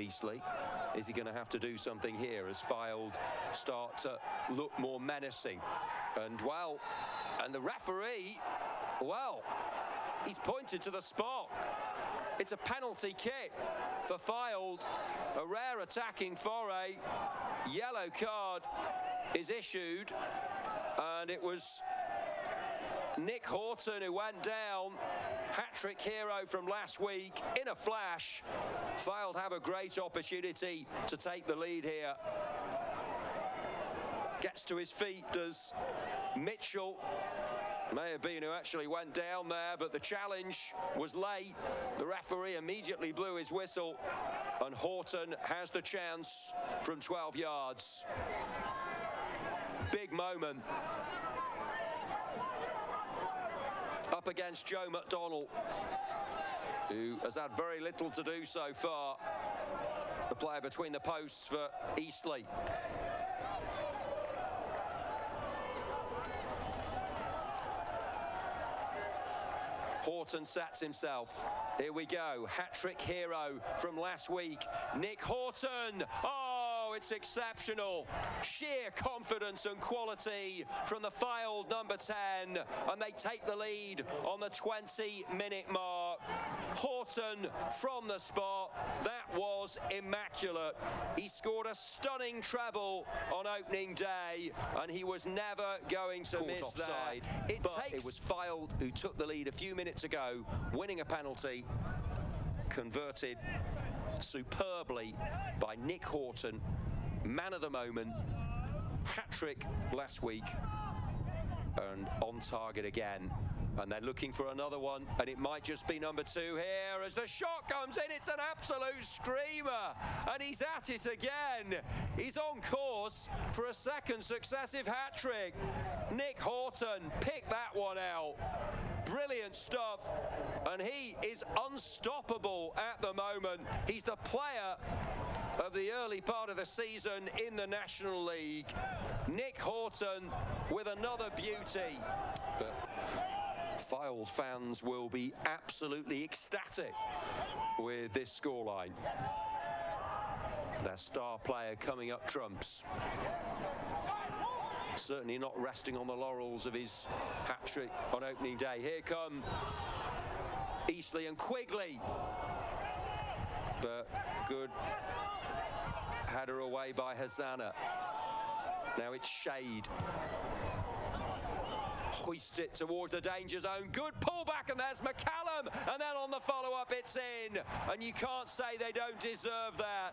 Eastleigh. Is he going to have to do something here as FYLDE start to look more menacing? And the referee, he's pointed to the spot. It's a penalty kick for FYLDE, a rare attacking foray. Yellow card is issued, and it was Nick Horton who went down. Hat-trick hero from last week in a flash. FYLDE have a great opportunity to take the lead here. Gets to his feet, does Mitchell. May have been who actually went down there, but the challenge was late. The referee immediately blew his whistle, and Horton has the chance from 12 yards. Big moment. Up against Joe McDonnell, who has had very little to do so far. The player between the posts for Eastleigh. Horton sets himself. Here we go. Hat-trick hero from last week, Nick Horton. Oh, it's exceptional. Sheer confidence and quality from the FYLDE number 10, and they take the lead on the 20-minute mark. Horton from the spot. That was immaculate. He scored a stunning treble on opening day, and he was never going to miss offside. It was FYLDE who took the lead a few minutes ago, winning a penalty, converted superbly by Nick Horton, man of the moment, hat-trick last week, and on target again. And they're looking for another one, and it might just be number 2 here as the shot comes in. It's an absolute screamer, and he's at it again. He's on course for a second successive hat-trick. Nick Horton picked that one out. Brilliant stuff, and he is unstoppable at the moment. He's the player of the early part of the season in the National League. Nick Horton with another beauty. But FYLDE fans will be absolutely ecstatic with this scoreline. Their star player coming up trumps. Certainly not resting on the laurels of his hat-trick on opening day. Here come Eastleigh and Quigley. But good header away by Hosanna. Now it's Shade. Hoist it towards the danger zone. Good pullback, and there's McCallum. And then on the follow-up, it's in. And you can't say they don't deserve that.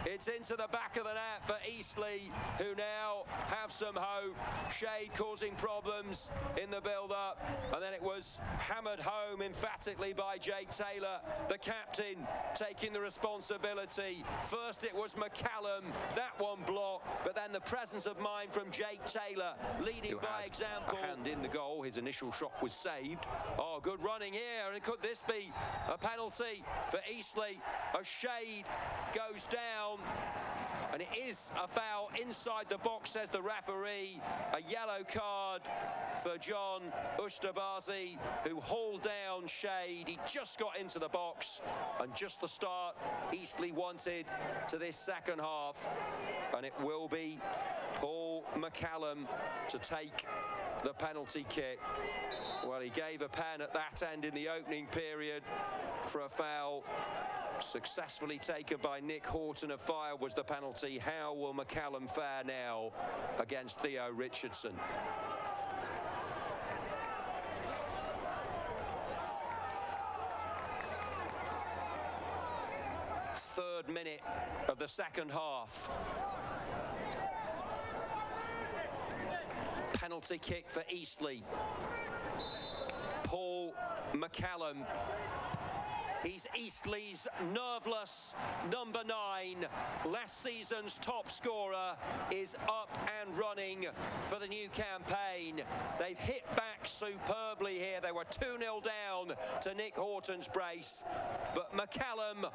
It's into the back of the net for Eastleigh, who now have some hope. Shade causing problems in the build-up, and then it was hammered home emphatically by Jake Taylor, the captain, taking the responsibility. First it was McCallum, that one blocked, but then the presence of mind from Jake Taylor, leading by example. A hand in the goal, his initial shot was saved. Oh, good running here, and could this be a penalty for Eastleigh? A Shade goes down, and it is a foul inside the box, says the referee. A yellow card for John Ustabazi, who hauled down Shade. He just got into the box, and just the start Eastleigh wanted to this second half. And it will be Paul McCallum to take the penalty kick. Well, he gave a pen at that end in the opening period for a foul. Successfully taken by Nick Horton of FYLDE was the penalty. How will McCallum fare now against Theo Richardson? Third minute of the second half. Penalty kick for Eastleigh. Paul McCallum. He's Eastleigh's nerveless number 9. Last season's top scorer is up and running for the new campaign. They've hit back react superbly here. They were 2-0 down to Nick Horton's brace, but McCallum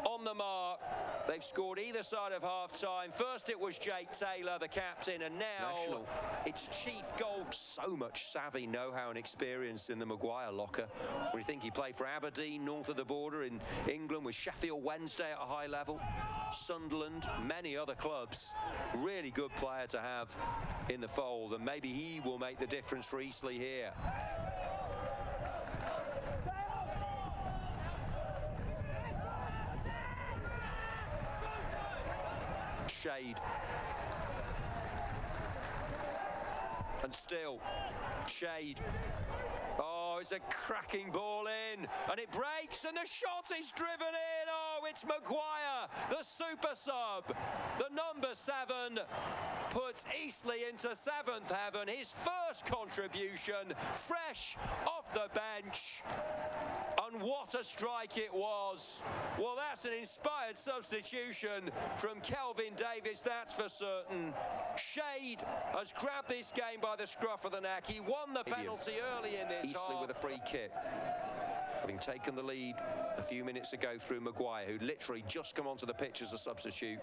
on the mark. They've scored either side of half-time. First it was Jake Taylor, the captain, and now it's Chief Gold. So much savvy, know-how and experience in the Maguire locker. When you think he played for Aberdeen, north of the border in England, with Sheffield Wednesday at a high level, Sunderland, many other clubs. Really good player to have in the fold, and maybe he will make the difference for Eastleigh here. Shade. And still, Shade. Oh, it's a cracking ball in, and it breaks, and the shot is driven in. Oh, it's Maguire, the super sub. The number 7 puts Eastleigh into 7th heaven. His first contribution, fresh off the bench. And what a strike it was. Well, that's an inspired substitution from Kelvin Davis, that's for certain. Shade has grabbed this game by the scruff of the neck. He won the penalty early in this Eastleigh half. With a free kick, having taken the lead a few minutes ago through Maguire, who literally just come onto the pitch as a substitute.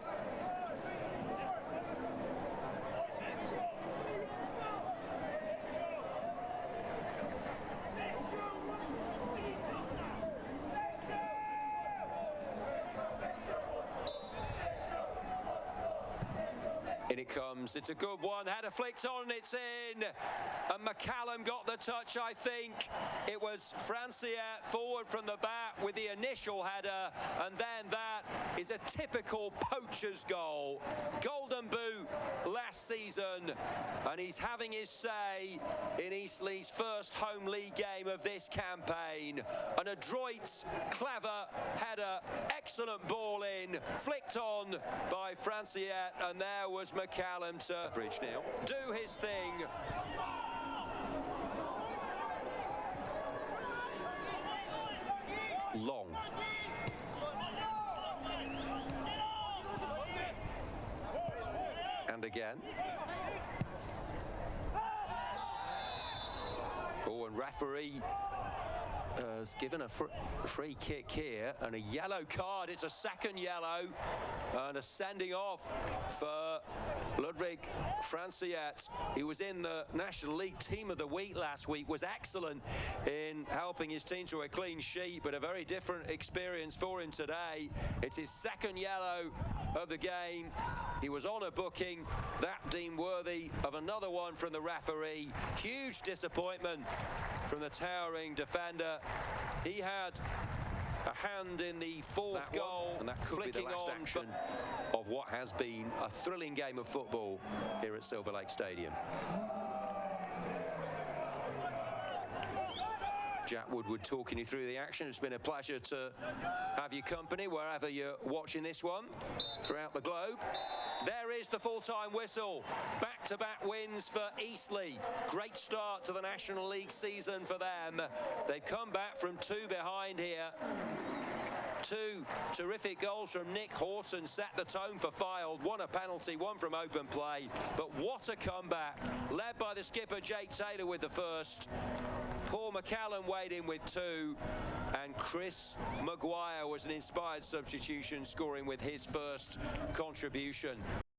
In it comes, it's a good one, header flicked on, it's in, and McCallum got the touch, I think. It was Franciette forward from the back with the initial header, and then that is a typical poacher's goal. Golden boot last season, and he's having his say in Eastleigh's first home league game of this campaign. An adroit, clever header, excellent ball in, flicked on by Franciette, and there was McCallum to Bridge now do his thing. Long. And again. Oh, and referee has given a free kick here and a yellow card. It's a second yellow and a sending off for Ludwig Franciette. He was in the National League Team of the Week last week, was excellent in helping his team to a clean sheet, but a very different experience for him today. It's his second yellow of the game. He was on a booking, that deemed worthy of another one from the referee. Huge disappointment from the towering defender. He had a hand in the fourth goal, and that could be the last action of what has been a thrilling game of football here at Silver Lake Stadium. Jack Woodward talking you through the action. It's been a pleasure to have your company wherever you're watching this one throughout the globe. There is the full-time whistle. Back-to-back wins for Eastleigh. Great start to the National League season for them. They've come back from 2 behind here. 2 terrific goals from Nick Horton set the tone for FYLDE. One a penalty, one from open play. But what a comeback. Led by the skipper Jake Taylor with the first. Paul McCallum weighed in with 2. And Chris Maguire was an inspired substitution, scoring with his first contribution.